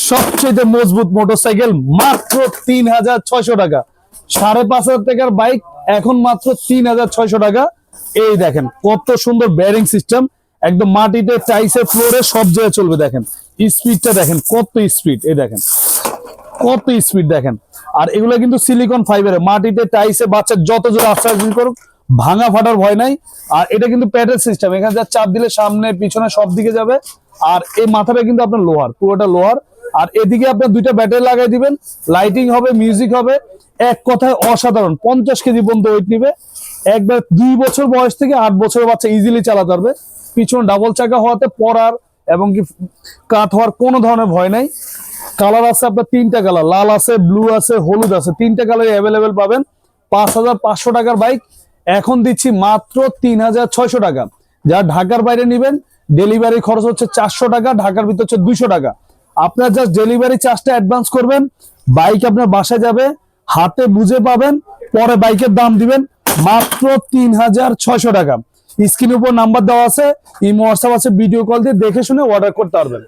সবচেয়ে মজবুত মোটরসাইকেল মাত্র ৩৬০০ টাকা। ৫,৫০০ টাকার বাইক এখন মাত্র ৩৬০০ টাকা। এই দেখেন কত সুন্দর ব্যারিং সিস্টেম, একদম মাটিতে টাইসে ফ্লোরে সব জায়গায় চলবে। দেখেন স্পিডটা দেখেন কত স্পিড, এই দেখেন কত স্পিড দেখেন। আর এগুলো কিন্তু সিলিকন ফাইবারে, মাটিতে টাইসে বাচ্চা যত জোরে আস্তে করুক ভাঙা ফাটার ভয় নাই। আর এটা কিন্তু প্যাডেল সিস্টেম, এখানে যা চাপ দিলে সামনে পিছনে সব দিকে যাবে। আর এই মাথাটা কিন্তু আপনার লোহার, পুরোটা লোহার। আর এদিকে আপনার দুইটা ব্যাটারি লাগাই দিবেন, লাইটিং হবে, মিউজিক হবে। এক কথায় অসাধারণ। 50 কেজি পর্যন্ত ওয়েট নিবে। একবার 2 বছর বয়স থেকে 8 বছরের বাচ্চা ইজিলি চালাতে পারবে। পিছনে ডাবল চাকা হওয়াতে পড়ার এবং কি কাট হওয়ার কোনো ধরনের ভয় নাই। কালার আছে আপনার 3টা কালার, লাল আছে, ব্লু আছে, হলুদ আছে। 3টা কালার অ্যাভেলেবেল পাবেন। ৫,৫০০ টাকার বাইক এখন দিচ্ছি মাত্র ৩৬০০ টাকা। যারা ঢাকার বাইরে নিবেন ডেলিভারি খরচ হচ্ছে 400 টাকা, ঢাকার ভিতর হচ্ছে 200 টাকা। আপনার জাস্ট ডেলিভারি চার্জটা অ্যাডভান্স করবেন, বাইক আপনার বাসায় যাবে, হাতে বুঝে পাবেন, পরে বাইকের দাম দিবেন মাত্র ৩৬০০ টাকা। স্ক্রিনের উপর নাম্বার দেওয়া আছে, ইমো হোয়াটসঅ্যাপ আছে, ভিডিও কল দিয়ে দেখে শুনে অর্ডার করতে পারবেন।